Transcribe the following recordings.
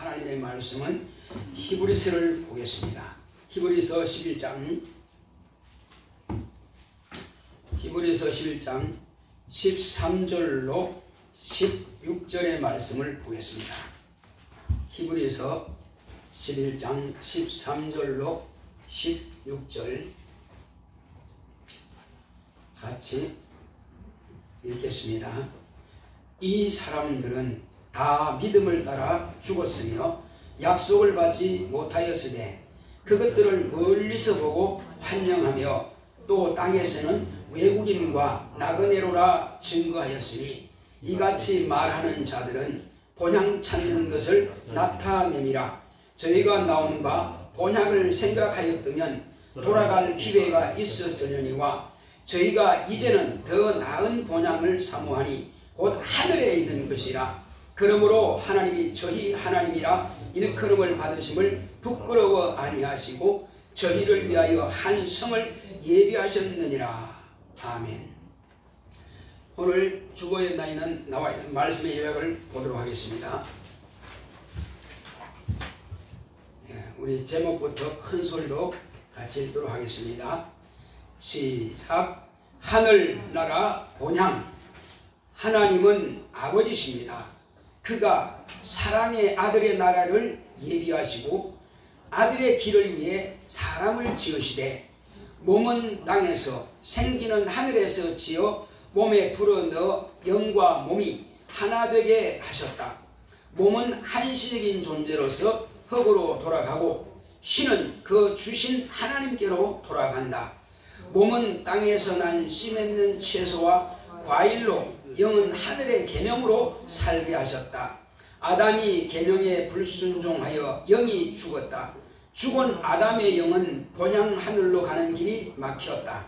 하나님의 말씀은 히브리서를 보겠습니다. 히브리서 11장 13절로 16절의 말씀을 보겠습니다. 히브리서 11장 13절로 16절 같이 읽겠습니다. 이 사람들은 다 믿음을 따라 죽었으며 약속을 받지 못하였으되 그것들을 멀리서 보고 환영하며 또 땅에서는 외국인과 나그네로라 증거하였으니 이같이 말하는 자들은 본향 찾는 것을 나타냄이라. 저희가 나온 바 본향을 생각하였다면 돌아갈 기회가 있었으려니와 저희가 이제는 더 나은 본향을 사모하니 곧 하늘에 있는 것이라. 그러므로 하나님이 저희 하나님이라 일컬음을 받으심을 부끄러워 아니하시고 저희를 위하여 한 성을 예비하셨느니라. 아멘. 오늘 주보에 나와 있는 말씀의 요약을 보도록 하겠습니다. 우리 제목부터 큰 소리로 같이 읽도록 하겠습니다. 시작. 하늘나라 본향. 하나님은 아버지십니다. 그가 사랑의 아들의 나라를 예비하시고 아들의 길을 위해 사람을 지으시되 몸은 땅에서 생기는 하늘에서 지어 몸에 불어넣어 영과 몸이 하나 되게 하셨다. 몸은 한시적인 존재로서 흙으로 돌아가고 신은 그 주신 하나님께로 돌아간다. 몸은 땅에서 난 씨 맺는 채소와 과일로 영은 하늘의 계명으로 살게 하셨다. 아담이 계명에 불순종하여 영이 죽었다. 죽은 아담의 영은 본향 하늘로 가는 길이 막혔다.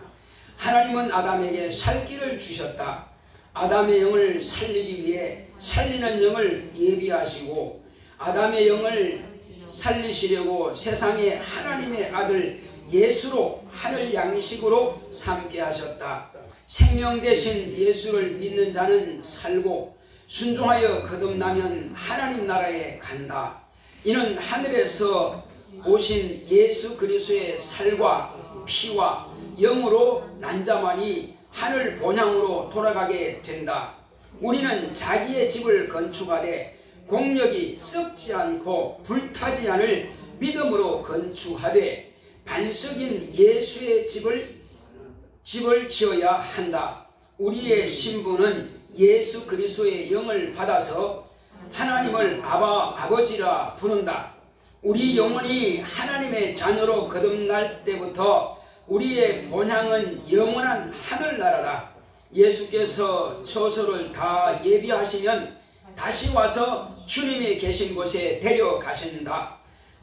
하나님은 아담에게 살 길을 주셨다. 아담의 영을 살리기 위해 살리는 영을 예비하시고 아담의 영을 살리시려고 세상에 하나님의 아들 예수로 하늘 양식으로 삼게 하셨다. 생명 대신 예수를 믿는 자는 살고 순종하여 거듭나면 하나님 나라에 간다. 이는 하늘에서 오신 예수 그리스도의 살과 피와 영으로 난 자만이 하늘 본향으로 돌아가게 된다. 우리는 자기의 집을 건축하되 공력이 썩지 않고 불타지 않을 믿음으로 건축하되 반석인 예수의 집을 지어야 한다. 우리의 신분은 예수 그리스도의 영을 받아서 하나님을 아버지라 부른다. 우리 영혼이 하나님의 자녀로 거듭날 때부터 우리의 본향은 영원한 하늘나라다. 예수께서 처소를 다 예비하시면 다시 와서 주님이 계신 곳에 데려가신다.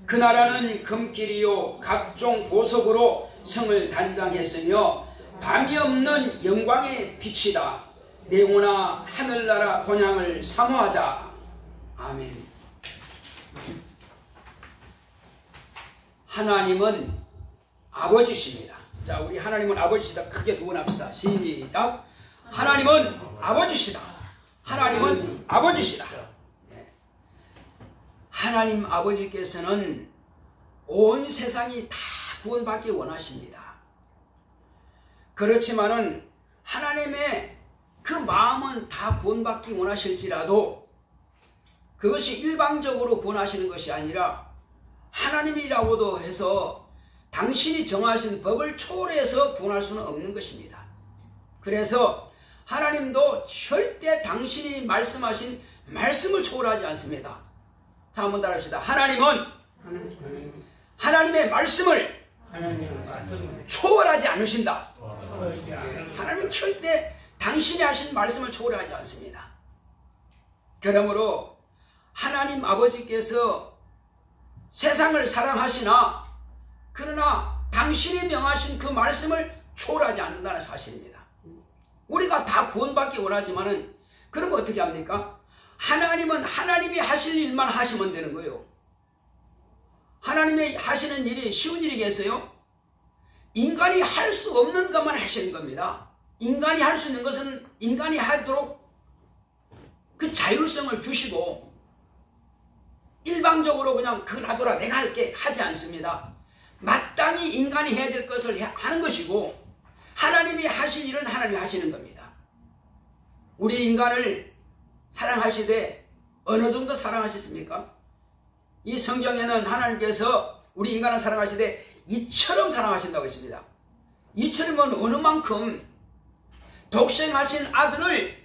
그 나라는 금길이요 각종 보석으로 성을 단장했으며 밤이 없는 영광의 빛이다. 내 영혼아 하늘나라 본향을 사모하자. 아멘. 하나님은 아버지십니다. 자, 우리 하나님은 아버지시다. 크게 두 번 합시다. 시작. 하나님은 아버지시다. 하나님은 아버지시다. 하나님 아버지께서는 온 세상이 다 구원받기 원하십니다. 그렇지만은 하나님의 그 마음은 다 구원받기 원하실지라도 그것이 일방적으로 구원하시는 것이 아니라 하나님이라고도 해서 당신이 정하신 법을 초월해서 구원할 수는 없는 것입니다. 그래서 하나님도 절대 당신이 말씀하신 말씀을 초월하지 않습니다. 자, 한번 따라합시다. 하나님은 하나님의 말씀을 초월하지 않으신다. 하나님은 절대 당신이 하신 말씀을 초월하지 않습니다. 그러므로 하나님 아버지께서 세상을 사랑하시나 그러나 당신이 명하신 그 말씀을 초월하지 않는다는 사실입니다. 우리가 다 구원받기 원하지만은 그러면 어떻게 합니까? 하나님은 하나님이 하실 일만 하시면 되는 거예요. 하나님이 하시는 일이 쉬운 일이겠어요? 인간이 할 수 없는 것만 하시는 겁니다. 인간이 할 수 있는 것은 인간이 하도록 그 자율성을 주시고 일방적으로 그냥 그거 놔둬라 내가 할게 하지 않습니다. 마땅히 인간이 해야 될 것을 하는 것이고 하나님이 하실 일은 하나님이 하시는 겁니다. 우리 인간을 사랑하시되 어느 정도 사랑하셨습니까? 이 성경에는 하나님께서 우리 인간을 사랑하시되 이처럼 사랑하신다고 했습니다. 이처럼은 어느 만큼 독생하신 아들을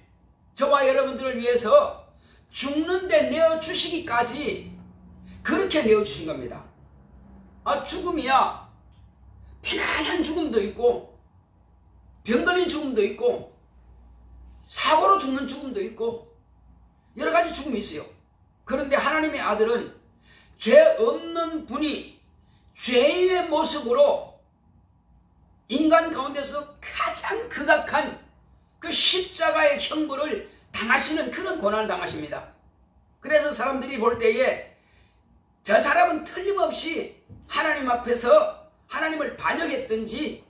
저와 여러분들을 위해서 죽는데 내어주시기까지 그렇게 내어주신 겁니다. 죽음이야 편안한 죽음도 있고 병 걸린 죽음도 있고 사고로 죽는 죽음도 있고 여러 가지 죽음이 있어요. 그런데 하나님의 아들은 죄 없는 분이 죄인의 모습으로 인간 가운데서 가장 극악한 그 십자가의 형벌을 당하시는 그런 고난을 당하십니다. 그래서 사람들이 볼 때에 저 사람은 틀림없이 하나님 앞에서 하나님을 반역했든지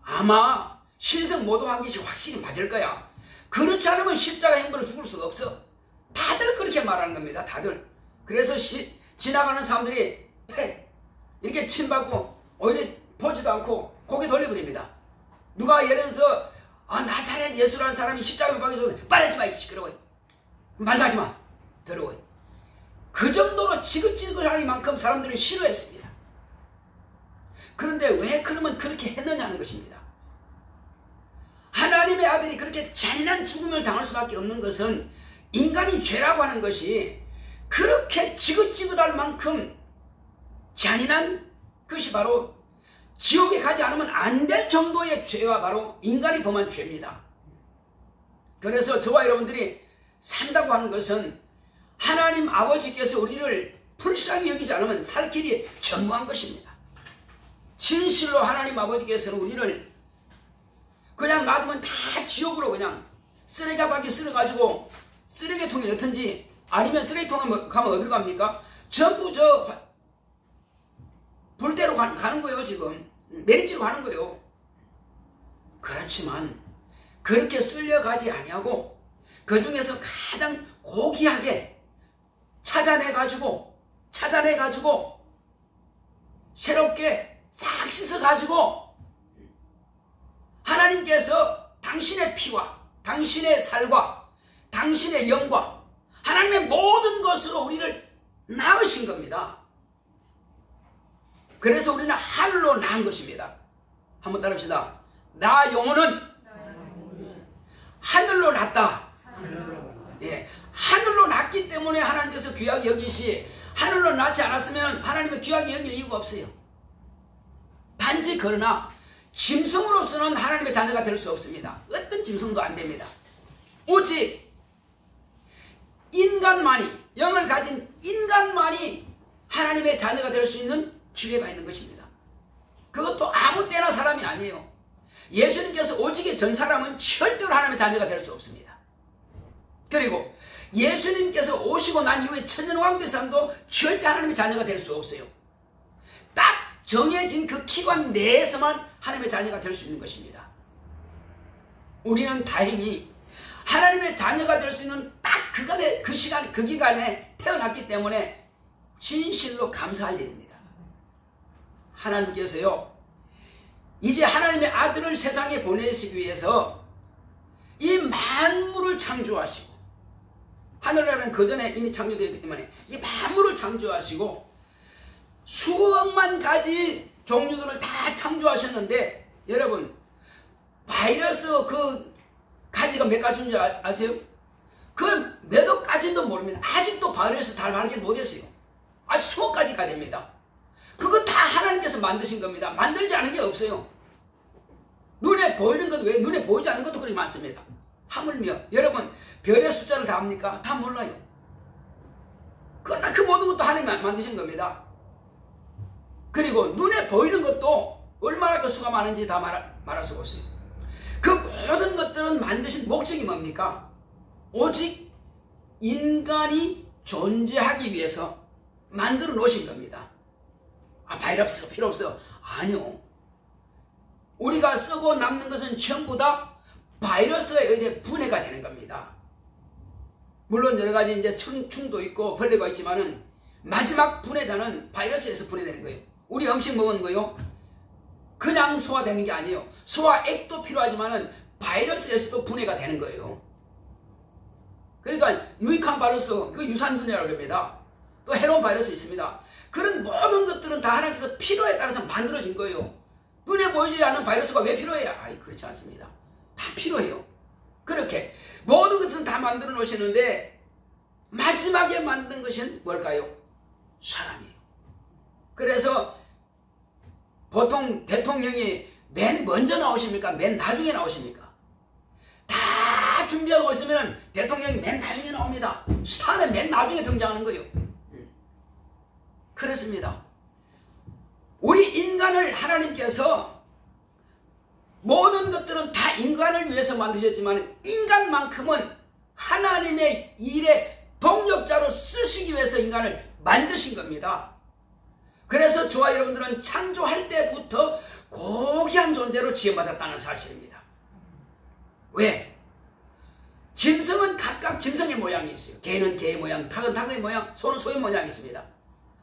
아마 신성 모독한 것이 확실히 맞을 거야. 그렇지 않으면 십자가 형벌을 죽을 수가 없어. 다들 그렇게 말하는 겁니다. 다들. 그래서 지나가는 사람들이 이렇게 침받고 오히려 보지도 않고 고개 돌려버립니다. 누가 예를 들어서 나사렛 예수라는 사람이 십자가에 못 박혀서 말하지 마 시끄러워. 말도 하지 마. 더러워. 그 정도로 지긋지긋할 만큼 사람들은 싫어했습니다. 그런데 왜 그러면 그렇게 했느냐는 것입니다. 하나님의 아들이 그렇게 잔인한 죽음을 당할 수밖에 없는 것은 인간이 죄라고 하는 것이 그렇게 지긋지긋할 만큼 잔인한 것이 바로 지옥에 가지 않으면 안 될 정도의 죄가 바로 인간이 범한 죄입니다. 그래서 저와 여러분들이 산다고 하는 것은 하나님 아버지께서 우리를 불쌍히 여기지 않으면 살 길이 전무한 것입니다. 진실로 하나님 아버지께서는 우리를 그냥 놔두면 다 지옥으로 그냥 쓰레기바퀴 쓸어가지고 쓰레기통에 넣든지 아니면 쓰레기통 가면 어디로 갑니까? 전부 저 불대로 가는 거예요. 지금 메리지로 가는 거예요. 그렇지만 그렇게 쓸려가지 아니하고 그 중에서 가장 고귀하게 찾아내가지고 새롭게 싹 씻어가지고 하나님께서 당신의 피와 당신의 살과 당신의 영과 하나님의 모든 것으로 우리를 낳으신 겁니다. 그래서 우리는 하늘로 낳은 것입니다. 한번 따라합시다. 나 영혼은 하늘로 낳았다. 예, 하늘로 낳기 때문에 하나님께서 귀하게 여기시, 하늘로 낳지 않았으면 하나님의 귀하게 여길 이유가 없어요. 단지 그러나 짐승으로서는 하나님의 자녀가 될 수 없습니다. 어떤 짐승도 안 됩니다. 오직 인간만이, 영을 가진 인간만이 하나님의 자녀가 될 수 있는 기회가 있는 것입니다. 그것도 아무 때나 사람이 아니에요. 예수님께서 오직의 전 사람은 절대로 하나님의 자녀가 될 수 없습니다. 그리고 예수님께서 오시고 난 이후에 천년왕대 사람도 절대 하나님의 자녀가 될 수 없어요. 딱 정해진 그 기관 내에서만 하나님의 자녀가 될 수 있는 것입니다. 우리는 다행히 하나님의 자녀가 될 수 있는 딱 그 시간, 그 기간에 태어났기 때문에 진실로 감사할 일입니다. 하나님께서요, 이제 하나님의 아들을 세상에 보내시기 위해서 이 만물을 창조하시고, 하늘나라는 그 전에 이미 창조되었기 때문에 이 만물을 창조하시고 수억만 가지 종류들을 다 창조하셨는데, 여러분 바이러스 그 가지가 몇 가지인 줄 아세요? 그 몇 억 가지도 모릅니다. 아직도 바이러스 다 발견 못했어요. 아직 수억 가지가 됩니다. 그거 다 하나님께서 만드신 겁니다. 만들지 않은 게 없어요. 눈에 보이는 것도 왜 눈에 보이지 않는 것도 그렇게 많습니다. 하물며 여러분 별의 숫자를 다 합니까? 다 몰라요. 그러나 그 모든 것도 하나님이 만드신 겁니다. 그리고 눈에 보이는 것도 얼마나 그 수가 많은지 다 말할 수가 없어요. 그 모든 것들은 만드신 목적이 뭡니까? 오직 인간이 존재하기 위해서 만들어 놓으신 겁니다. 바이러스가 필요 없어. 아니요. 우리가 쓰고 남는 것은 전부 다 바이러스에 의해 분해가 되는 겁니다. 물론 여러 가지 이제 충도 있고 벌레가 있지만은 마지막 분해자는 바이러스에서 분해되는 거예요. 우리 음식 먹은 거요. 그냥 소화되는 게 아니에요. 소화액도 필요하지만은 바이러스에서도 분해가 되는 거예요. 그러니까 유익한 바이러스, 그 유산균이라고 합니다. 또 해로운 바이러스 있습니다. 그런 모든 것들은 다 하나님께서 필요에 따라서 만들어진 거예요. 눈에 보이지 않는 바이러스가 왜 필요해요? 아이, 그렇지 않습니다. 다 필요해요. 그렇게 모든 것은 다 만들어 놓으시는데 마지막에 만든 것은 뭘까요? 사람이에요. 그래서 보통 대통령이 맨 먼저 나오십니까? 맨 나중에 나오십니까? 다 준비하고 있으면 대통령이 맨 나중에 나옵니다. 스타는 맨 나중에 등장하는 거예요. 그렇습니다. 우리 인간을 하나님께서 모든 것들은 다 인간을 위해서 만드셨지만 인간만큼은 하나님의 일의 동력자로 쓰시기 위해서 인간을 만드신 겁니다. 그래서 저와 여러분들은 창조할 때부터 고귀한 존재로 지음받았다는 사실입니다. 왜? 짐승은 각각 짐승의 모양이 있어요. 개는 개의 모양, 닭은 닭의 모양, 소는 소의 모양이 있습니다.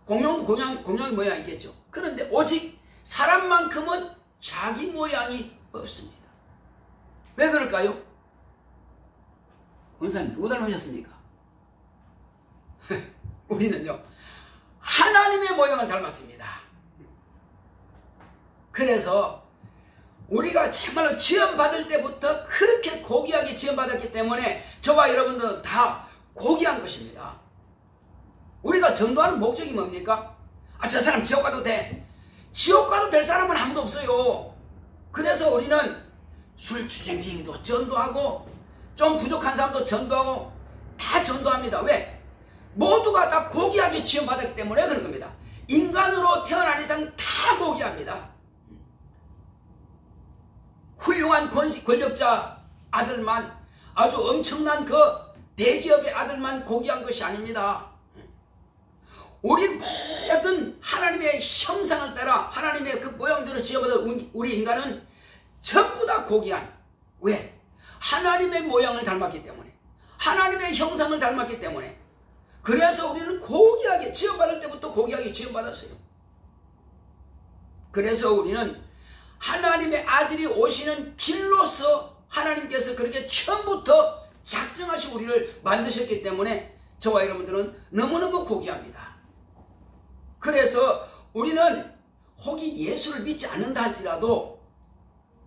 공룡도 공룡의 모양이 있겠죠. 그런데 오직 사람만큼은 자기 모양이 없습니다. 왜 그럴까요? 원사님 누구 닮으셨습니까? 우리는요 하나님의 모양을 닮았습니다. 그래서 우리가 정말로 지음받을 때부터 그렇게 고귀하게 지음받았기 때문에 저와 여러분도 다 고귀한 것입니다. 우리가 전도하는 목적이 뭡니까? 아, 저 사람 지옥 가도 돼. 지옥 가도 될 사람은 아무도 없어요. 그래서 우리는 술주정뱅이도 전도하고 좀 부족한 사람도 전도하고 다 전도합니다. 왜? 모두가 다 고귀하게 지음받았기 때문에 그런 겁니다. 인간으로 태어난 이상 다 고귀합니다. 훌륭한 권력자 아들만, 아주 엄청난 그 대기업의 아들만 고귀한 것이 아닙니다. 우리 모든 하나님의 형상을 따라 하나님의 그 모양대로 지어받은 우리 인간은 전부 다 고귀한, 왜? 하나님의 모양을 닮았기 때문에, 하나님의 형상을 닮았기 때문에, 그래서 우리는 고귀하게 지어받을 때부터 고귀하게 지어받았어요. 그래서 우리는 하나님의 아들이 오시는 길로서 하나님께서 그렇게 처음부터 작정하시고 우리를 만드셨기 때문에 저와 여러분들은 너무너무 고귀합니다. 그래서 우리는 혹이 예수를 믿지 않는다 할지라도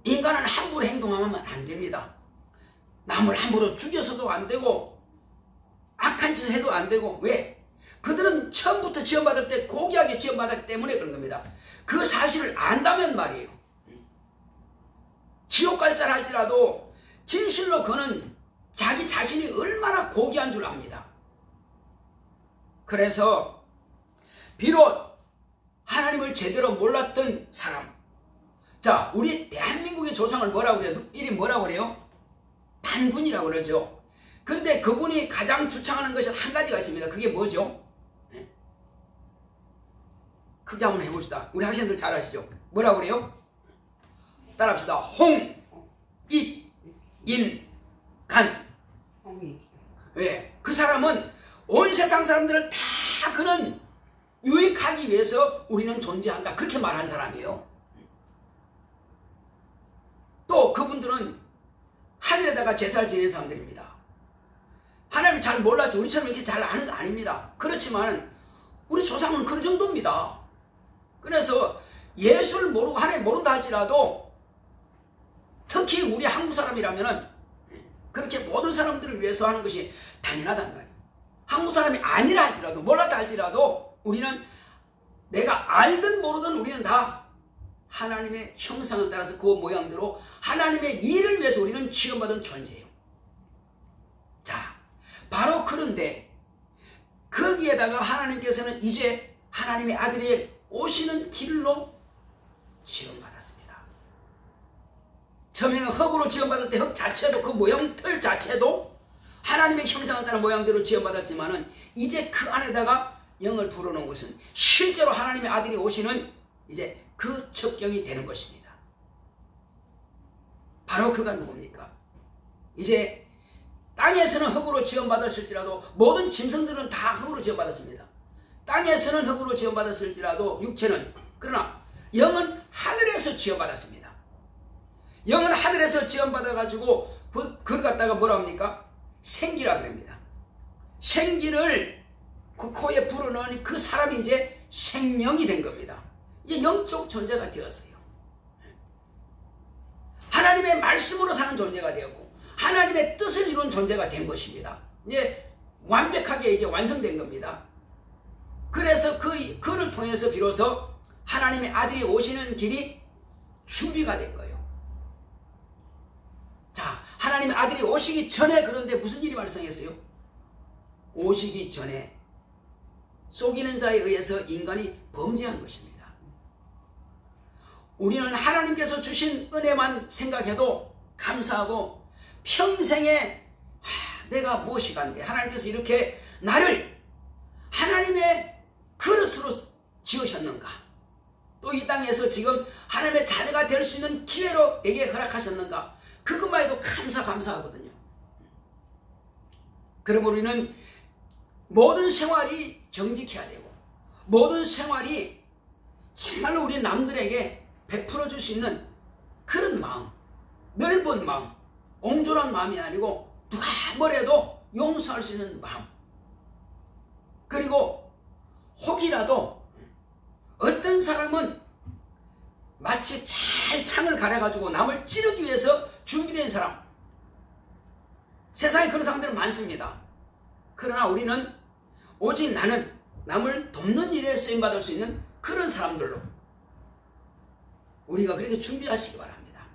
인간은 함부로 행동하면 안 됩니다. 남을 함부로 죽여서도 안 되고 악한 짓을 해도 안 되고. 왜? 그들은 처음부터 지원받을 때 고귀하게 지원받았기 때문에 그런 겁니다. 그 사실을 안다면 말이에요. 지옥 갈 줄 할지라도 진실로 그는 자기 자신이 얼마나 고귀한 줄 압니다. 그래서 비록 하나님을 제대로 몰랐던 사람, 자, 우리 대한민국의 조상을 뭐라고 그래요? 이름이 뭐라고 그래요? 단군이라고 그러죠. 근데 그분이 가장 주창하는 것이 한 가지가 있습니다. 그게 뭐죠? 크게 한번 해봅시다. 우리 학생들 잘 아시죠? 뭐라고 그래요? 따라합시다. 홍, 익, 인, 간. 왜? 그 사람은 온 세상 사람들을 다 그는 유익하기 위해서 우리는 존재한다. 그렇게 말한 사람이에요. 또 그분들은 하늘에다가 제사를 지낸 사람들입니다. 하나님을 잘 몰랐죠. 우리처럼 이렇게 잘 아는 거 아닙니다. 그렇지만 우리 조상은 그 정도입니다. 그래서 예수를 모르고 하나님 모른다 할지라도 특히 우리 한국 사람이라면 그렇게 모든 사람들을 위해서 하는 것이 당연하다는 거예요. 한국 사람이 아니라 할지라도 몰랐다 할지라도 우리는 내가 알든 모르든 우리는 다 하나님의 형상을 따라서 그 모양대로 하나님의 일을 위해서 우리는 지원받은 존재예요. 자, 바로 그런데 거기에다가 하나님께서는 이제 하나님의 아들이 오시는 길로 지원받았습니다. 처음에는 흙으로 지원받을 때 흙 자체도 그 모형틀 자체도 하나님의 형상을 따른 모양대로 지원받았지만은 이제 그 안에다가 영을 불어넣은 것은 실제로 하나님의 아들이 오시는 이제 그 첩경이 되는 것입니다. 바로 그가 누굽니까? 이제 땅에서는 흙으로 지원받았을지라도 모든 짐승들은 다 흙으로 지원받았습니다. 땅에서는 흙으로 지원받았을지라도 육체는, 그러나 영은 하늘에서 지원받았습니다. 영은 하늘에서 지원받아가지고 그걸 갖다가 뭐라 합니까? 생기라 그럽니다. 생기를 그 코에 불어넣으니 그 사람이 이제 생명이 된 겁니다. 이게 영적 존재가 되었어요. 하나님의 말씀으로 사는 존재가 되었고 하나님의 뜻을 이룬 존재가 된 것입니다. 이제 완벽하게 이제 완성된 겁니다. 그래서 그를 통해서 비로소 하나님의 아들이 오시는 길이 준비가 된 거예요. 자, 하나님의 아들이 오시기 전에 그런데 무슨 일이 발생했어요? 오시기 전에 속이는 자에 의해서 인간이 범죄한 것입니다. 우리는 하나님께서 주신 은혜만 생각해도 감사하고 평생에 내가 무엇이 간데 하나님께서 이렇게 나를 하나님의 그릇으로 지으셨는가? 또 이 땅에서 지금 하나님의 자녀가 될 수 있는 기회로 내게 허락하셨는가? 그것만 해도 감사하거든요. 그러므로 우리는 모든 생활이 정직해야 되고 모든 생활이 정말로 우리 남들에게 베풀어 줄 수 있는 그런 마음, 넓은 마음, 옹졸한 마음이 아니고 누가 뭐래도 용서할 수 있는 마음, 그리고 혹이라도 어떤 사람은 마치 잘 창을 가려가지고 남을 찌르기 위해서 준비된 사람, 세상에 그런 사람들은 많습니다. 그러나 우리는 오직 나는 남을 돕는 일에 쓰임받을 수 있는 그런 사람들로 우리가 그렇게 준비하시기 바랍니다.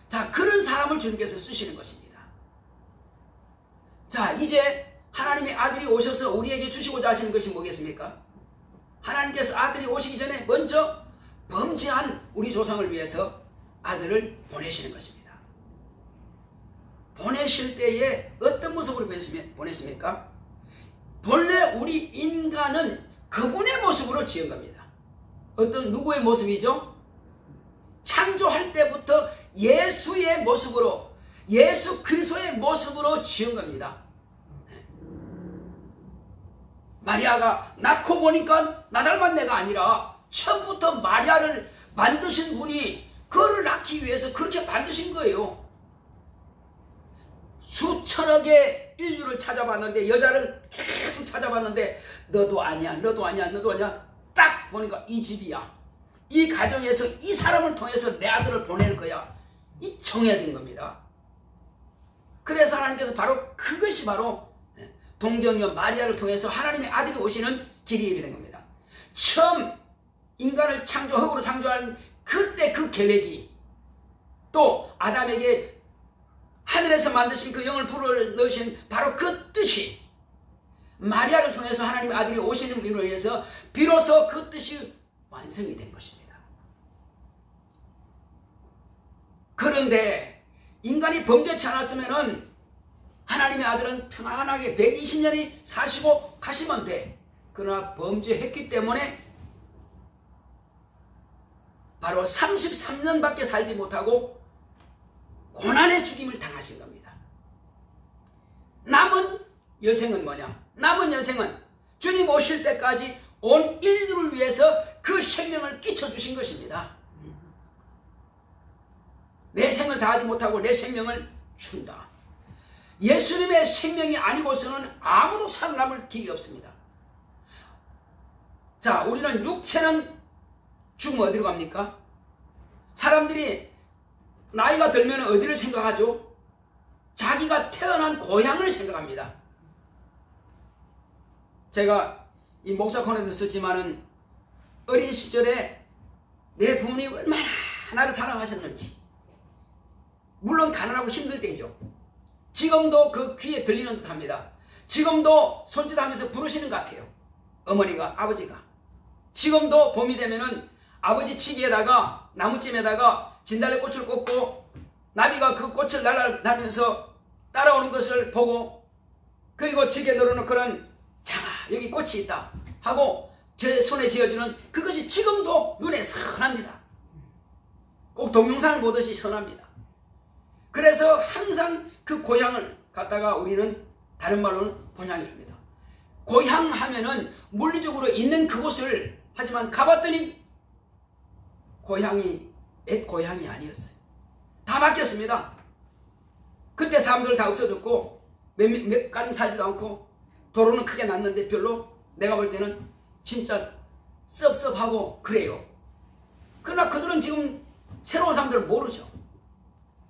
자, 그런 사람을 주님께서 쓰시는 것입니다. 자, 이제 하나님의 아들이 오셔서 우리에게 주시고자 하시는 것이 뭐겠습니까? 하나님께서 아들이 오시기 전에 먼저 범죄한 우리 조상을 위해서 아들을 보내시는 것입니다. 보내실 때에 어떤 모습으로 보냈습니까? 본래 우리 인간은 그분의 모습으로 지은 겁니다. 어떤 누구의 모습이죠? 창조할 때부터 예수의 모습으로, 예수 그리스도의 모습으로 지은 겁니다. 마리아가 낳고 보니까 나 닮은 애가 아니라 처음부터 마리아를 만드신 분이 그를 낳기 위해서 그렇게 만드신 거예요. 수천억의 인류를 찾아봤는데, 여자를 계속 찾아봤는데 너도 아니야, 너도 아니야, 너도 아니야. 딱 보니까 이 집이야. 이 가정에서 이 사람을 통해서 내 아들을 보낼 거야. 이 정해진 겁니다. 그래서 하나님께서 바로 그것이 바로 동정녀 마리아를 통해서 하나님의 아들이 오시는 길이 예비된 겁니다. 처음 인간을 흙으로 창조한 그때 그 계획이, 또 아담에게 하늘에서 만드신 그 영을 불어넣으신 바로 그 뜻이 마리아를 통해서 하나님의 아들이 오시는 일로 인해서 비로소 그 뜻이 완성이 된 것입니다. 그런데 인간이 범죄치 않았으면은 하나님의 아들은 평안하게 120년이 사시고 가시면 돼. 그러나 범죄했기 때문에 바로 33년밖에 살지 못하고 고난의 죽임을 당하신 겁니다. 남은 여생은 뭐냐? 남은 여생은 주님 오실 때까지 온 인류를 위해서 그 생명을 끼쳐주신 것입니다. 내 생을 다하지 못하고 내 생명을 준다. 예수님의 생명이 아니고서는 아무도 살아남을 길이 없습니다. 자, 우리는 육체는 죽으면 어디로 갑니까? 사람들이 나이가 들면 어디를 생각하죠? 자기가 태어난 고향을 생각합니다. 제가 이 목사 코너에도 썼지만은 어린 시절에 내 부모님이 얼마나 나를 사랑하셨는지, 물론 가난하고 힘들 때죠. 지금도 그 귀에 들리는 듯 합니다. 지금도 손짓하면서 부르시는 것 같아요. 어머니가, 아버지가. 지금도 봄이 되면은 아버지 치기에다가 나무찜에다가 진달래꽃을 꽂고 나비가 그 꽃을 날아다니면서 따라오는 것을 보고, 그리고 지게 늘어놓고는 자, 여기 꽃이 있다 하고 제 손에 쥐어주는 그것이 지금도 눈에 선합니다. 꼭 동영상을 보듯이 선합니다. 그래서 항상 그 고향을 갖다가 우리는 다른 말로는 본향이랍니다. 고향 하면은 물리적으로 있는 그곳을, 하지만 가봤더니 고향이 옛 고향이 아니었어요. 다 바뀌었습니다. 그때 사람들 다 없어졌고 몇 가정 살지도 않고 도로는 크게 났는데 별로 내가 볼 때는 진짜 섭섭하고 그래요. 그러나 그들은 지금 새로운 사람들을 모르죠.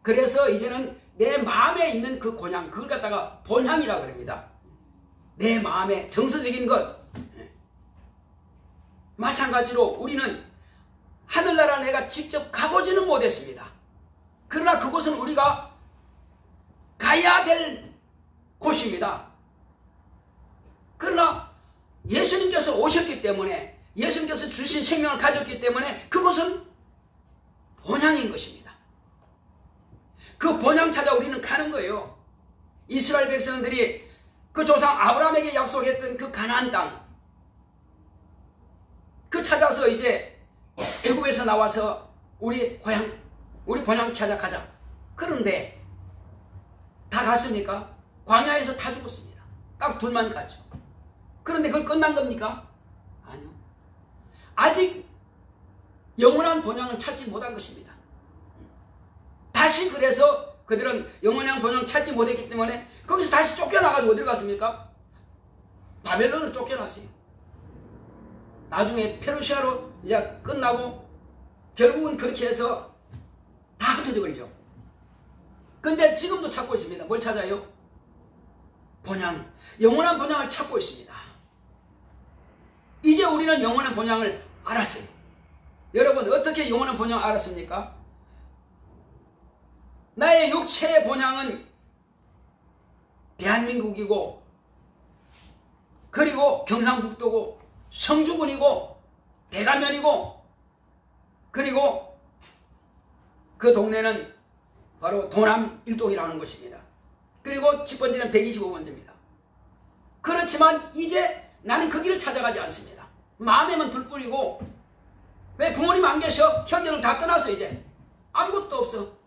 그래서 이제는 내 마음에 있는 그 곤향, 그걸 갖다가 본향이라고 합니다. 내 마음의 정서적인 것. 마찬가지로 우리는 하늘나라 내가 직접 가보지는 못했습니다. 그러나 그곳은 우리가 가야 될 곳입니다. 그러나 예수님께서 오셨기 때문에, 예수님께서 주신 생명을 가졌기 때문에 그곳은 본향인 것입니다. 그 본향 찾아 우리는 가는 거예요. 이스라엘 백성들이 그 조상 아브라함에게 약속했던 그 가나안 땅, 그 찾아서 이제 애굽에서 나와서 우리 고향, 우리 본향 찾아가자. 그런데 다 갔습니까? 광야에서 다 죽었습니다. 딱 둘만 갔죠. 그런데 그걸 끝난 겁니까? 아니요. 아직 영원한 본향을 찾지 못한 것입니다. 다시 그래서 그들은 영원한 본향을 찾지 못했기 때문에 거기서 다시 쫓겨나가지고 어디로 갔습니까? 바벨론으로 쫓겨났어요. 나중에 페르시아로 이제 끝나고 결국은 그렇게 해서 다 흩어져 버리죠. 근데 지금도 찾고 있습니다. 뭘 찾아요? 본향, 영원한 본향을 찾고 있습니다. 이제 우리는 영원한 본향을 알았어요. 여러분 어떻게 영원한 본향을 알았습니까? 나의 육체의 본향은 대한민국이고, 그리고 경상북도고, 성주군이고, 대가면이고, 그리고 그 동네는 바로 도남 일동이라는 곳입니다. 그리고 집번지는 125번지입니다. 그렇지만 이제 나는 그 길을 찾아가지 않습니다. 마음에만 둘 뿐이고, 왜 부모님 안 계셔? 형제를 다 떠났어. 이제 아무것도 없어.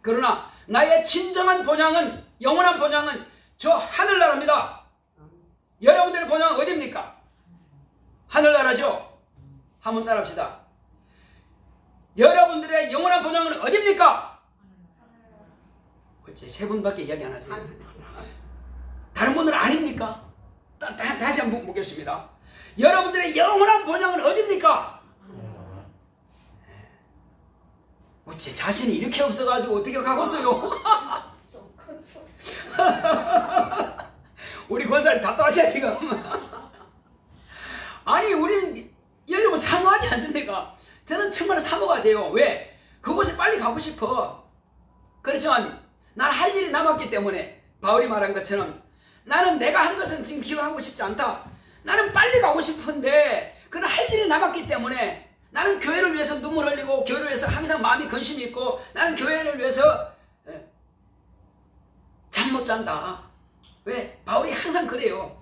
그러나 나의 진정한 본향은, 영원한 본향은 저 하늘나라입니다. 여러분들의 본향은 어디입니까? 하늘나라죠? 한번 따라합시다. 여러분들의 영원한 본향은 어디입니까? 어째 세 분밖에 이야기 안 하세요? 다른 분들은 아닙니까? 다시 한번 묻겠습니다. 여러분들의 영원한 본향은 어디입니까? 어째 자신이 이렇게 없어가지고 어떻게 가겠어요? 우리 권사님 답답하시야 지금. 아니 우리는 여러분 사모하지 않습니까? 저는 정말 사모가 돼요. 왜? 그곳에 빨리 가고 싶어. 그렇지만 나는 할 일이 남았기 때문에, 바울이 말한 것처럼 나는 내가 한 것은 지금 기억하고 싶지 않다. 나는 빨리 가고 싶은데 그런 할 일이 남았기 때문에 나는 교회를 위해서 눈물 흘리고, 교회를 위해서 항상 마음이 근심이 있고, 나는 교회를 위해서 잠 못 잔다. 왜? 바울이 항상 그래요.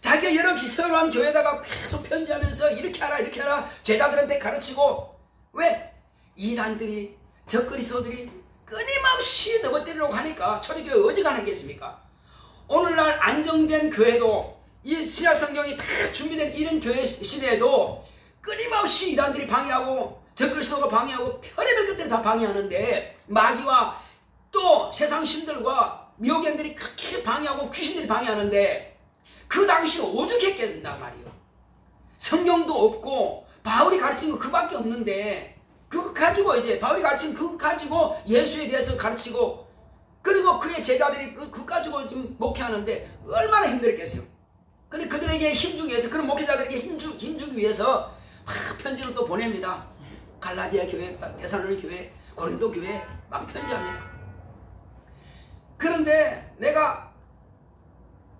자기가 여러 세월한 교회에다가 계속 편지하면서 이렇게 하라 이렇게 하라 제자들한테 가르치고, 왜? 이단들이, 적그리스도들이 끊임없이 넘어뜨리려고 하니까 초대교회 어지간하겠습니까? 오늘날 안정된 교회도, 이 신약성경이 다 준비된 이런 교회 시대에도 끊임없이 이단들이 방해하고, 적그리스도가 방해하고, 별의별 것들이 다 방해하는데, 마귀와 또 세상 신들과 미혹견들이 그렇게 방해하고 귀신들이 방해하는데, 그 당시에 오죽했겠단 말이에요. 성경도 없고 바울이 가르친 거 그밖에 없는데, 그거 가지고 이제 바울이 가르친 그거 가지고 예수에 대해서 가르치고, 그리고 그의 제자들이 그거 가지고 지금 목회하는데 얼마나 힘들었겠어요. 근데 그들에게 힘주기 위해서, 그런 목회자들에게 힘주기 위해서 막 편지를 또 보냅니다. 갈라디아 교회, 데살로니 교회, 고린도 교회 막 편지합니다. 그런데 내가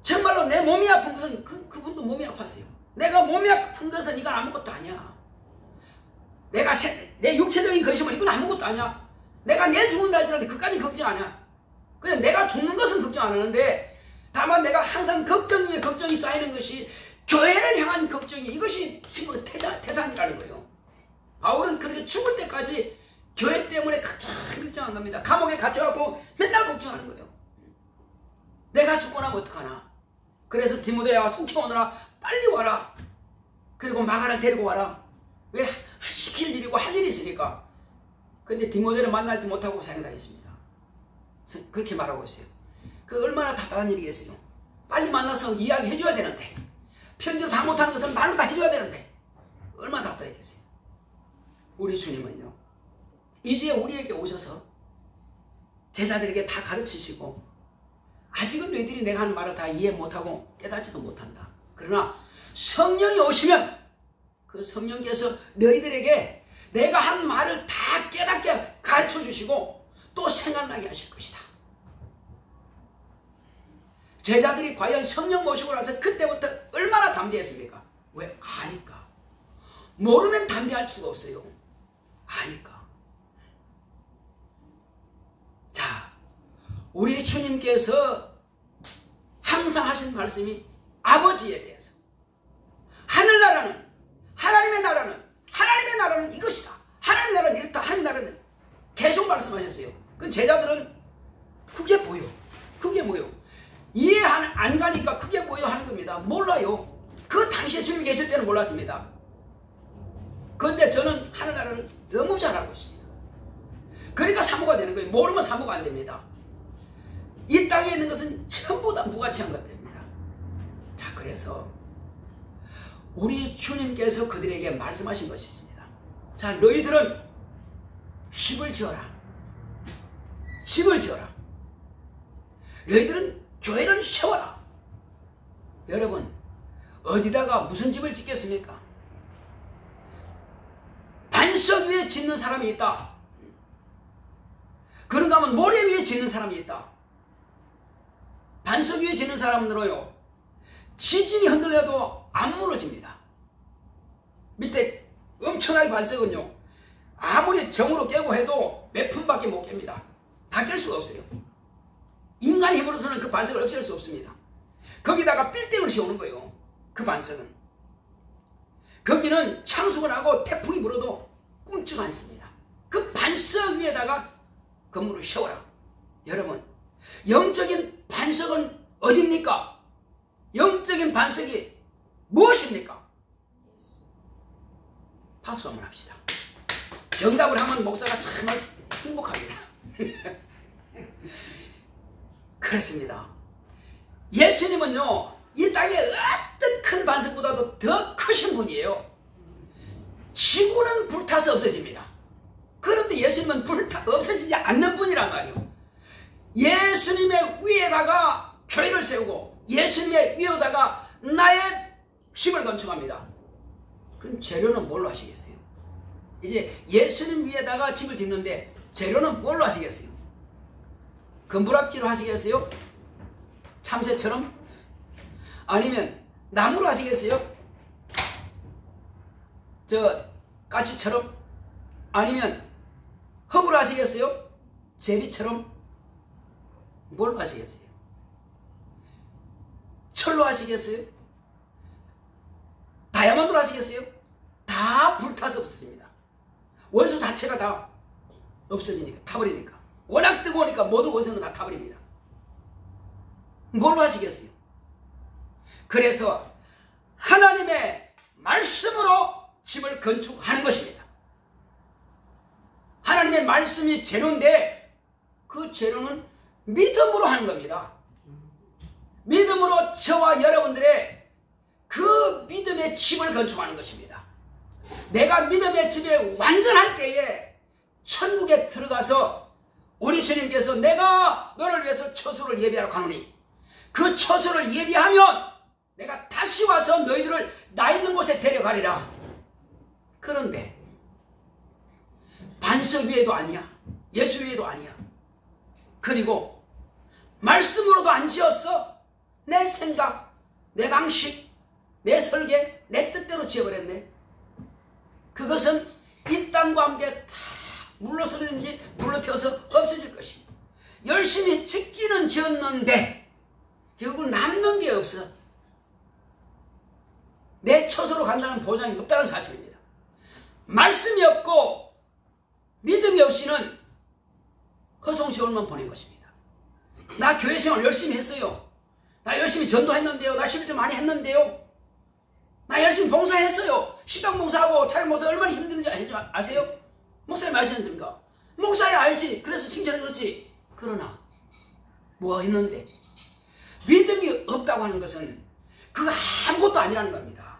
정말로 내 몸이 아픈 것은 그분도 몸이 아팠어요. 내가 몸이 아픈 것은 이건 아무것도 아니야. 내가 내 육체적인 근심은 이건 아무것도 아니야. 내가 내일 죽는다 할지라도 그까지는 걱정 안 해. 그냥 내가 죽는 것은 걱정 안 하는데, 다만 내가 항상 걱정 위에 걱정이 쌓이는 것이 교회를 향한 걱정이, 이것이 지금 태산이라는 거예요. 바울은 그렇게 죽을 때까지 교회 때문에 걱정한 겁니다. 감옥에 갇혀갖고 맨날 걱정하는 거예요. 내가 죽고 나면 어떡하나? 그래서 디모데야 속히 오너라, 빨리 와라. 그리고 마가를 데리고 와라. 왜? 시킬 일이고 할 일이 있으니까. 근데 디모데를 만나지 못하고 사형당했습니다. 그렇게 말하고 있어요. 그 얼마나 답답한 일이겠어요. 빨리 만나서 이야기 해줘야 되는데, 편지로 다 못하는 것을 말로 다 해줘야 되는데 얼마나 답답했겠어요. 우리 주님은요, 이제 우리에게 오셔서 제자들에게 다 가르치시고, 아직은 너희들이 내가 하는 말을 다 이해 못하고 깨닫지도 못한다. 그러나 성령이 오시면 그 성령께서 너희들에게 내가 한 말을 다 깨닫게 가르쳐 주시고 또 생각나게 하실 것이다. 제자들이 과연 성령 모시고 나서 그때부터 얼마나 담대했습니까? 왜? 아니까. 모르면 담대할 수가 없어요. 아니까. 자, 우리 주님께서 항상 하신 말씀이 아버지에 대해서, 하늘나라는, 하나님의 나라는 이것이다. 하나님의 나라는 이렇다. 하나님의 나라는 계속 말씀하셨어요. 그 제자들은 그게 뭐요? 그게 뭐요? 이해 안 가니까 그게 뭐요 하는 겁니다. 몰라요. 그 당시에 주님 계실 때는 몰랐습니다. 그런데 저는 하늘나라를 너무 잘 알고 있습니다. 그러니까 사모가 되는 거예요. 모르면 사모가 안 됩니다. 이 땅에 있는 것은 전부 다 무가치한 것들입니다. 자, 그래서 우리 주님께서 그들에게 말씀하신 것이 있습니다. 자, 너희들은 집을 지어라. 집을 지어라. 너희들은 교회를 세워라. 여러분, 어디다가 무슨 집을 짓겠습니까? 반석 위에 짓는 사람이 있다. 그런가 하면 모래 위에 짓는 사람이 있다. 반석 위에 짓는 사람들은요, 지진이 흔들려도 안 무너집니다. 밑에 엄청나게 반석은요, 아무리 정으로 깨고 해도 몇 푼밖에 못 깹니다. 다 깰 수가 없어요. 인간의 힘으로서는 그 반석을 없앨 수 없습니다. 거기다가 빌딩을 세우는 거예요. 그 반석은. 거기는 창수가 나고 태풍이 불어도 꿈쩍 않습니다. 그 반석 위에다가 건물을 세워라. 여러분, 영적인 반석은 어딥니까? 영적인 반석이 무엇입니까? 박수 한번 합시다. 정답을 하면 목사가 정말 행복합니다. 그렇습니다. 예수님은요, 이 땅에 어떤 큰 반석보다도 더 크신 분이에요. 지구는 불타서 없어집니다. 그런데 예수님은 없어지지 않는 분이란 말이에요. 예수님의 위에다가 교회를 세우고 예수님의 위에다가 나의 집을 건축합니다. 그럼 재료는 뭘로 하시겠어요? 이제 예수님 위에다가 집을 짓는데 재료는 뭘로 하시겠어요? 금부락지로 하시겠어요? 참새처럼? 아니면 나무로 하시겠어요? 까치처럼? 아니면 흙으로 하시겠어요? 제비처럼? 뭘로 하시겠어요? 철로 하시겠어요? 다이아몬드로 하시겠어요? 다 불타서 없어집니다. 원소 자체가 다 없어지니까, 타버리니까. 워낙 뜨거우니까 모든 원소는 다 타버립니다. 뭘로 하시겠어요? 그래서 하나님의 말씀으로 집을 건축하는 것입니다. 하나님의 말씀이 재료인데 그 재료는 믿음으로 하는 겁니다. 믿음으로 저와 여러분들의 그 믿음의 집을 건축하는 것입니다. 내가 믿음의 집에 완전할 때에 천국에 들어가서 우리 주님께서 내가 너를 위해서 처소를 예비하러 가노니 그 처소를 예비하면 내가 다시 와서 너희들을 나 있는 곳에 데려가리라. 그런데 반석 위에도 아니야. 예수 위에도 아니야. 그리고 말씀으로도 안 지었어. 내 생각, 내 방식, 내 설계, 내 뜻대로 지어버렸네. 그것은 이 땅과 함께 다 물러서든지 불로 태워서 없어질 것입니다. 열심히 짓기는 지었는데 결국 남는 게 없어. 내 처소로 간다는 보장이 없다는 사실입니다. 말씀이 없고 믿음이 없이는 허송 세월만 보낸 것입니다. 나 교회 생활 열심히 했어요. 나 열심히 전도했는데요. 나 실제 많이 했는데요. 나 열심히 봉사했어요. 식당 봉사하고 차량 봉사 얼마나 힘든지 아세요? 목사님 아시는습니까? 목사야 알지. 그래서 칭찬해줬지. 그러나 뭐 했는데 믿음이 없다고 하는 것은 그거 아무것도 아니라는 겁니다.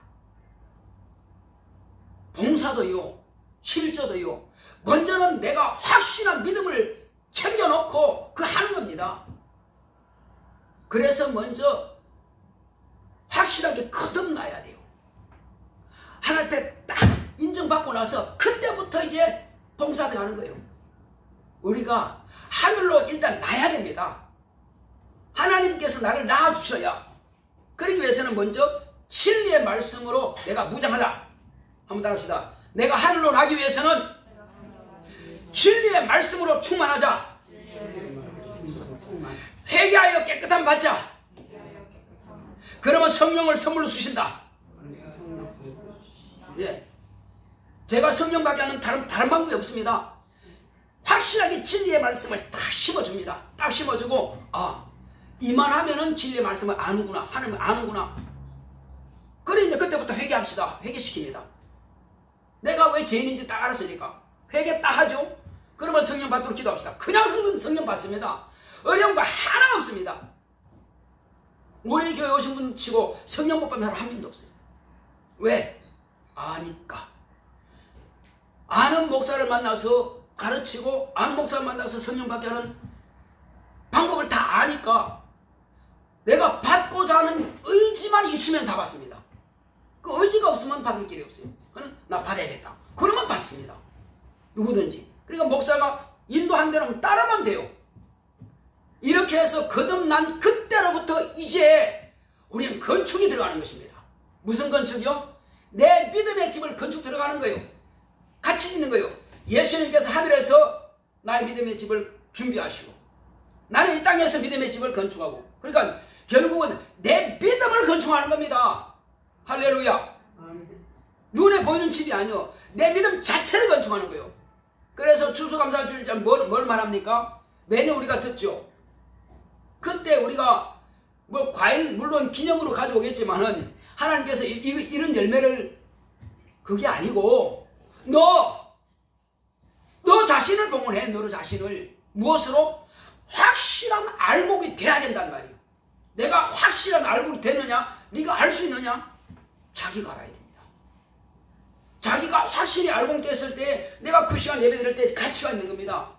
봉사도요, 실저도요, 먼저는 내가 확실한 믿음을 챙겨놓고 그거 하는 겁니다. 그래서 먼저 확실하게 거듭나야 돼요. 하나님 앞에 딱 인정받고 나서 그때부터 이제 봉사 들어가는 거예요. 우리가 하늘로 일단 나야 됩니다. 하나님께서 나를 낳아주셔야. 그러기 위해서는 먼저 진리의 말씀으로 내가 무장하라. 한번 따라합시다. 내가 하늘로 나기 위해서는 진리의 말씀으로 충만하자. 회개하여 깨끗함 받자. 그러면 성령을 선물로 주신다. 예. 제가 성령 받게 하는 다른 방법이 없습니다. 확실하게 진리의 말씀을 딱 심어줍니다. 딱 심어주고, 이만하면은 진리의 말씀을 아는구나. 하나님을 아는구나. 그래, 이제 그때부터 회개합시다. 회개시킵니다. 내가 왜 죄인인지 딱 알았으니까. 회개 딱 하죠. 그러면 성령 받도록 기도합시다. 그냥 성령 받습니다. 어려운 거 하나 없습니다. 우리 교회 오신 분 치고 성령 못 받는 사람 한 명도 없어요. 왜? 아니까. 아는 목사를 만나서 가르치고 아는 목사를 만나서 성령 받게 하는 방법을 다 아니까 내가 받고자 하는 의지만 있으면 다 받습니다. 그 의지가 없으면 받을 길이 없어요. 그는 나 받아야겠다. 그러면 받습니다. 누구든지. 그러니까 목사가 인도한 대로 따르면 돼요. 이렇게 해서 거듭난 그때로부터 이제 우리는 건축이 들어가는 것입니다. 무슨 건축이요? 내 믿음의 집을 건축 들어가는 거예요. 같이 짓는 거예요. 예수님께서 하늘에서 나의 믿음의 집을 준비하시고 나는 이 땅에서 믿음의 집을 건축하고, 그러니까 결국은 내 믿음을 건축하는 겁니다. 할렐루야. 눈에 보이는 집이 아니요, 내 믿음 자체를 건축하는 거예요. 그래서 추수감사주일자 뭘 말합니까? 매년 우리가 듣죠. 그때 우리가 뭐 과일 물론 기념으로 가져오겠지만은 하나님께서 이런 열매를, 그게 아니고 너 자신을 봉헌해. 너 자신을 무엇으로? 확실한 알곡이 돼야 된단 말이에요. 내가 확실한 알곡이 되느냐? 네가 알 수 있느냐? 자기가 알아야 됩니다. 자기가 확실히 알곡됐을 때 내가 그 시간 예배 드릴 때 가치가 있는 겁니다.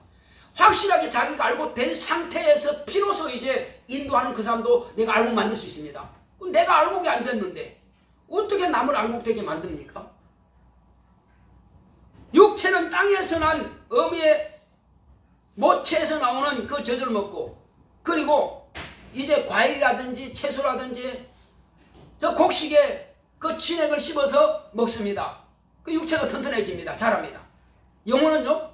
확실하게 자기가 알고 된 상태에서 비로소 이제 인도하는 그 사람도 내가 알곡 만들 수 있습니다. 그럼 내가 알곡이 안 됐는데 어떻게 남을 알곡되게 만듭니까? 육체는 땅에서 난 어미의 모체에서 나오는 그 젖을 먹고, 그리고 이제 과일이라든지 채소라든지 저 곡식에 그 진액을 씹어서 먹습니다. 그 육체가 튼튼해집니다. 자랍니다. 영혼은요?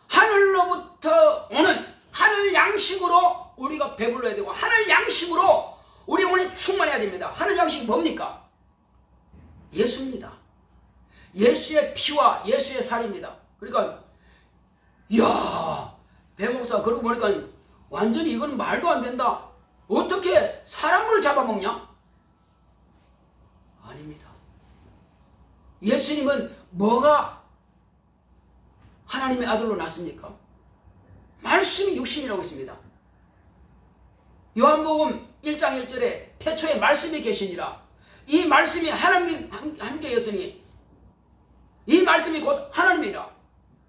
하늘로부터 오는 하늘 양식으로 우리가 배불러야 되고 하늘 양식으로 우리 영혼이 충만해야 됩니다. 하늘 양식이 뭡니까? 예수입니다. 예수의 피와 예수의 살입니다. 그러니까 이야, 배목사 그러고 보니까 완전히 이건 말도 안 된다. 어떻게 사람을 잡아먹냐? 아닙니다. 예수님은 뭐가 하나님의 아들로 났습니까? 말씀이 육신이라고 했습니다. 요한복음 1장 1절에 태초에 말씀이 계시니라. 이 말씀이 하나님과 함께 계시니 이 말씀이 곧 하나님이라.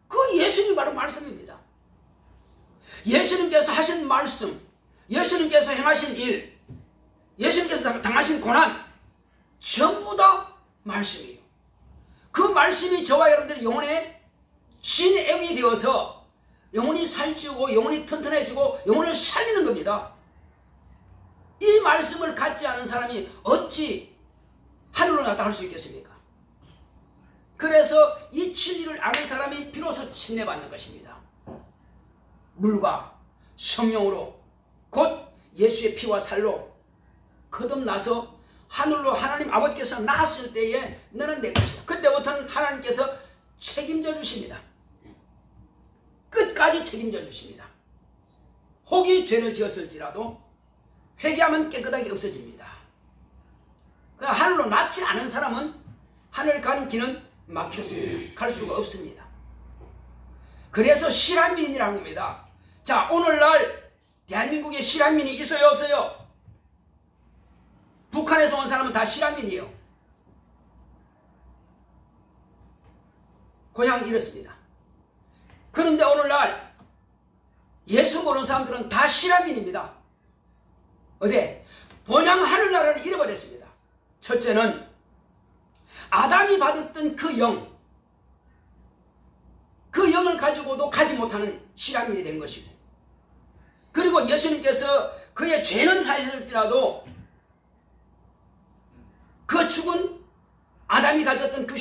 그 예수님이 바로 말씀입니다. 예수님께서 하신 말씀, 예수님께서 행하신 일, 예수님께서 당하신 고난 전부 다 말씀이에요. 그 말씀이 저와 여러분들의 영혼에 진액이 되어서 영혼이 살찌우고 영혼이 튼튼해지고 영혼을 살리는 겁니다. 이 말씀을 갖지 않은 사람이 어찌 하늘로 나타날 수 있겠습니까? 그래서 이 진리를 아는 사람이 비로소 침례받는 것입니다. 물과 성령으로 곧 예수의 피와 살로 거듭나서 하늘로 하나님 아버지께서 낳았을 때에 너는 내 것이다. 그때부터는 하나님께서 책임져 주십니다. 끝까지 책임져 주십니다. 혹이 죄를 지었을지라도 회개하면 깨끗하게 없어집니다. 하늘로 낳지 않은 사람은 하늘 간 길은 막혔습니다. 갈 수가 없습니다. 그래서 실한민이라는 겁니다. 자, 오늘날 대한민국에 실한민이 있어요, 없어요? 북한에서 온 사람은 다 실한민이에요. 고향 이렇습니다. 그런데 오늘날 예수 모르는 사람들은 다 실한민입니다. 어디? 본향 하늘나라를 잃어버렸습니다. 첫째는 아담이 받았던 그 영을 가지고도 가지 못하는 실한민이 된 것이고, 그리고 예수님께서 그의 죄는 사실일지라도 그 죽은 아담이 가졌던 그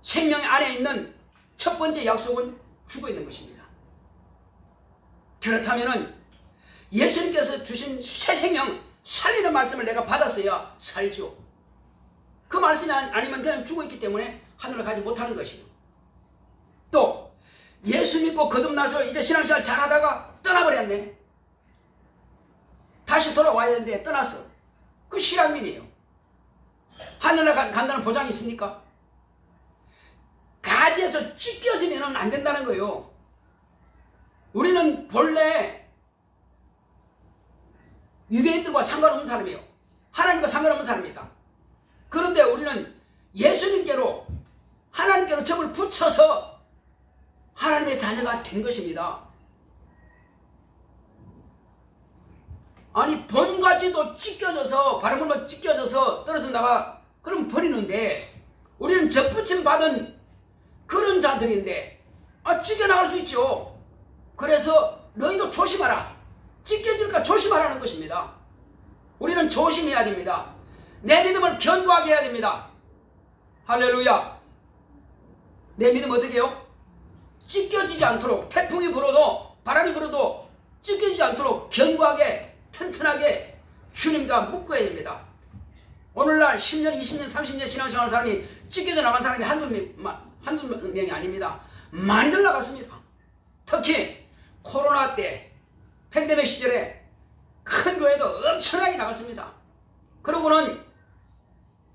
생명 안에 있는 첫 번째 약속은 죽어 있는 것입니다. 그렇다면 예수님께서 주신 새 생명, 살리는 말씀을 내가 받았어야 살죠. 그 말씀이 아니면 그냥 죽어 있기 때문에 하늘을 가지 못하는 것이요. 또 예수 믿고 거듭나서 이제 신앙생활 잘하다가 떠나버렸네. 다시 돌아와야 되는데 떠났어. 그 실한민이에요. 하늘에 간다는 보장이 있습니까? 가지에서 찢겨지면 안 된다는 거예요. 우리는 본래 유대인들과 상관없는 사람이에요. 하나님과 상관없는 사람입니다. 그런데 우리는 예수님께로, 하나님께로 점을 붙여서 하나님의 자녀가 된 것입니다. 아니, 본가지도 찢겨져서, 바람으로 찢겨져서 떨어진다가 그럼 버리는데, 우리는 접붙임 받은 그런 자들인데 찢겨나갈 수 있죠. 그래서 너희도 조심하라. 찢겨질까 조심하라는 것입니다. 우리는 조심해야 됩니다. 내 믿음을 견고하게 해야 됩니다. 할렐루야. 내 믿음 어떻게 해요? 찢겨지지 않도록, 태풍이 불어도 바람이 불어도 찢겨지지 않도록 견고하게 튼튼하게 주님과 묶어야 됩니다. 오늘날 10년, 20년, 30년 신앙생활하는 사람이 찢겨져 나간 사람이 한두 명이 아닙니다. 많이들 나갔습니다. 특히 코로나 때 팬데믹 시절에 큰 교회도 엄청나게 나갔습니다. 그러고는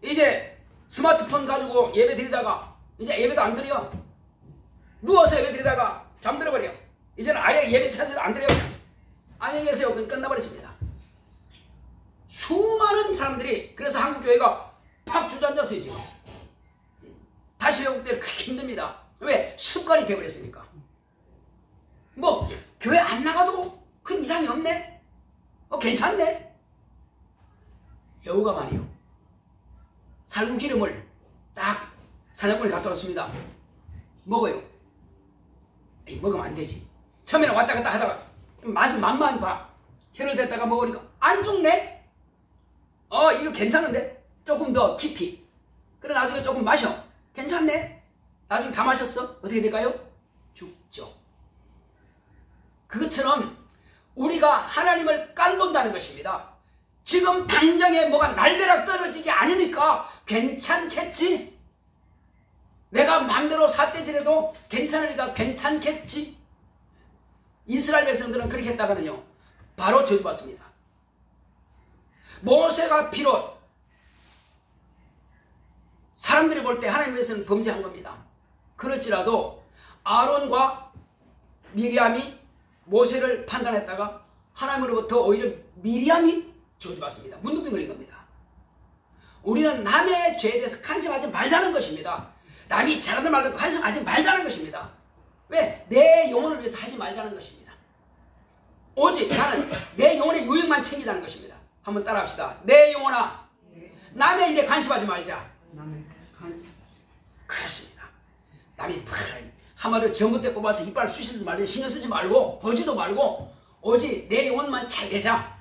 이제 스마트폰 가지고 예배 드리다가 이제 예배도 안 드려. 누워서 예배 드리다가 잠들어버려. 이제는 아예 예배 찬양도 안 드려요. 안녕히 계세요. 그건 끝나버렸습니다. 수많은 사람들이, 그래서 한국 교회가 팍 주저앉았어요. 지금 다시 회복되기 그렇게 힘듭니다. 왜? 습관이 되어버렸으니까. 뭐 교회 안 나가도 큰 이상이 없네, 괜찮네. 여우가 말이요, 살구 기름을 딱 사냥꾼이 갖다 놓습니다. 먹어요. 에이, 먹으면 안 되지. 처음에는 왔다 갔다 하다가 맛을 맛만 봐. 혀를 댔다가 먹으니까 안 죽네. 이거 괜찮은데? 조금 더 깊이. 그래 나중에 조금 마셔. 괜찮네. 나중에 다 마셨어. 어떻게 될까요? 죽죠. 그것처럼 우리가 하나님을 깐본다는 것입니다. 지금 당장에 뭐가 날벼락 떨어지지 않으니까 괜찮겠지. 내가 마음대로 삿대질해도 괜찮으니까 괜찮겠지. 이스라엘 백성들은 그렇게 했다가는요, 바로 저주받습니다. 모세가 비롯 사람들이 볼 때 하나님께서는 범죄한 겁니다. 그럴지라도 아론과 미리암이 모세를 판단했다가 하나님으로부터 오히려 미리암이 저주받습니다. 문둥병 걸린 겁니다. 우리는 남의 죄에 대해서 간섭하지 말자는 것입니다. 남이 잘하든 말든 간섭하지 말자는 것입니다. 왜? 내 영혼을 위해서 하지 말자는 것입니다. 오직 나는 내 영혼의 유익만 챙기자는 것입니다. 한번 따라합시다. 내 영혼아, 남의 일에 간섭하지 말자. 그렇습니다. 남이 한마디로 전봇대 뽑아서 이빨 쑤시지 말고 신경 쓰지 말고 보지도 말고 오직 내 영혼만 잘 되자.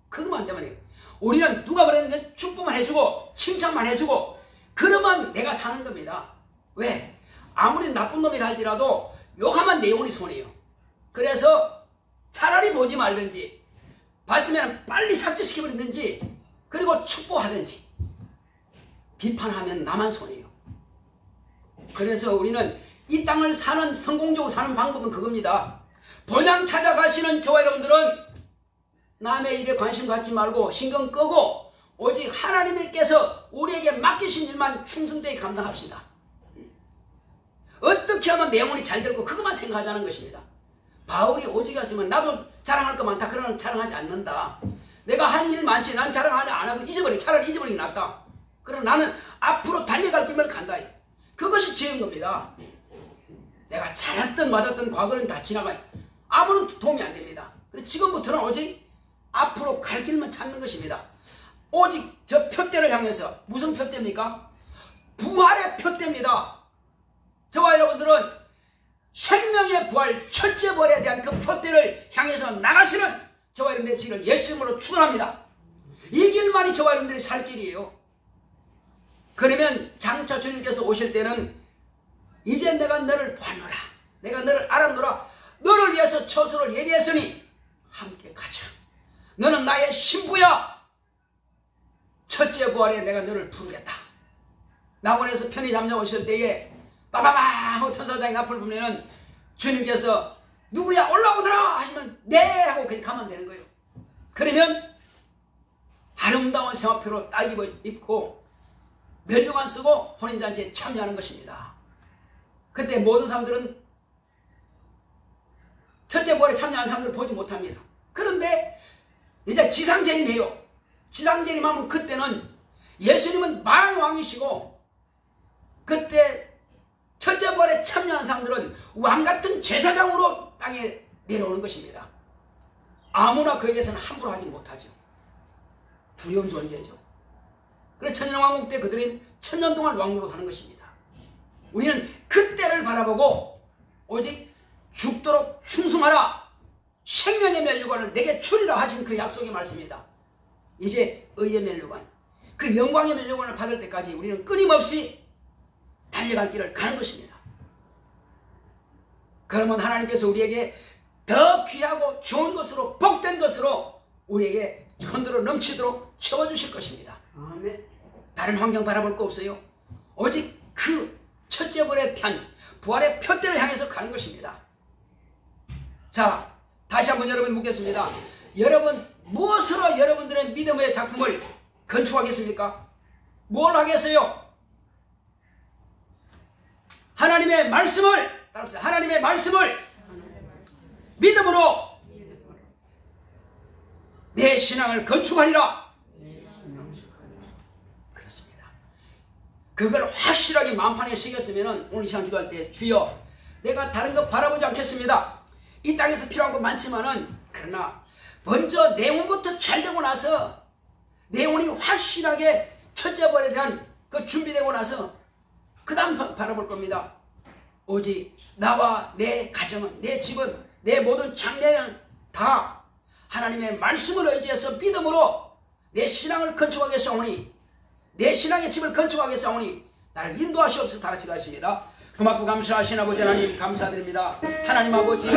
그것만 때문에 우리는 누가 그랬는지 축복만 해주고 칭찬만 해주고 그러면 내가 사는 겁니다. 왜? 아무리 나쁜 놈이라 할지라도 욕하면 내 영혼이 손해요. 그래서 차라리 보지 말든지 봤으면 빨리 삭제시켜버리든지 그리고 축복하든지 비판하면 나만 손해요. 그래서 우리는 이 땅을 성공적으로 사는 방법은 그겁니다. 본향 찾아가시는 저와 여러분들은 남의 일에 관심 갖지 말고 신경 끄고 오직 하나님께서 우리에게 맡기신 일만 충성되게 감당합시다. 어떻게 하면 내 영혼이 잘 되고 그것만 생각하자는 것입니다. 바울이 오직 했으면 나도 자랑할 거 많다. 그러나 자랑하지 않는다. 내가 한 일 많지. 난 자랑 안 하고 차라리 잊어버리기 낫다. 그러나 나는 앞으로 달려갈 길을 간다. 그것이 지은 겁니다. 내가 잘했든 맞았든 과거는 다 지나가요. 아무런 도움이 안 됩니다. 그래서 지금부터는 오직 앞으로 갈 길만 찾는 것입니다. 오직 저 표대를 향해서. 무슨 표대입니까? 부활의 표대입니다. 저와 여러분들은 생명의 부활 첫째 부활에 대한 그 표대를 향해서 나가시는 저와 여러분들의 길을 예수 이름으로 축원합니다. 이 길만이 저와 여러분들이 살 길이에요. 그러면 장차 주님께서 오실 때는 이제 내가 너를 보노라. 내가 너를 알았노라. 너를 위해서 처소를 예비했으니 함께 가자. 너는 나의 신부야. 첫째 부활에 내가 너를 부르겠다. 낙원에서 편히 잠자고 있을 때에 빠바바 하고 천사장이 나팔을 불면은 주님께서 누구야 올라오더라 하시면 네 하고 그냥 가면 되는 거예요. 그러면 아름다운 세마표로 딱 입고 멸류관 쓰고 혼인잔치에 참여하는 것입니다. 그때 모든 사람들은 첫째 부활에 참여하는 사람들을 보지 못합니다. 그런데 이제 지상재림해요. 지상재림하면 그때는 예수님은 만왕의 왕이시고 그때 첫째 부활에 참여한 사람들은 왕같은 제사장으로 땅에 내려오는 것입니다. 아무나 그에 대해서는 함부로 하지 못하죠. 두려운 존재죠. 그래서 천년왕국 때 그들은 천년 동안 왕으로 사는 것입니다. 우리는 그때를 바라보고 오직 죽도록 충성하라. 생명의 멸류관을 내게 주리라 하신 그 약속의 말씀입니다. 이제 의의 멸류관, 그 영광의 멸류관을 받을 때까지 우리는 끊임없이 달려갈 길을 가는 것입니다. 그러면 하나님께서 우리에게 더 귀하고 좋은 것으로 복된 것으로 우리에게 흔들어 넘치도록 채워주실 것입니다. 아멘. 다른 환경 바라볼 거 없어요. 오직 그 첫째 부활에 탄 부활의 표대를 향해서 가는 것입니다. 자, 다시 한번 여러분 묻겠습니다. 여러분 무엇으로 여러분들의 믿음의 작품을 건축하겠습니까? 뭘 하겠어요? 하나님의 말씀을 따라합시다. 하나님의 말씀을 믿음으로 내 신앙을 건축하리라. 그렇습니다. 그걸 확실하게 마음판에 새겼으면 오늘 이 시간 기도할 때 주여 내가 다른 거 바라보지 않겠습니다. 이 땅에서 필요한 거 많지만은 그러나 먼저 내 영혼부터 잘 되고 나서 내 영혼이 확실하게 첫째 부활에 대한 그 준비되고 나서 그 다음 바라볼 겁니다. 오직 나와 내 가정은, 내 집은, 내 모든 장래는 다 하나님의 말씀을 의지해서 믿음으로 내 신앙을 건축하겠사오니, 내 신앙의 집을 건축하겠사오니 나를 인도하시옵소서. 다 같이 가겠습니다. 고맙고 감사하신 아버지 하나님 감사드립니다. 하나님 아버지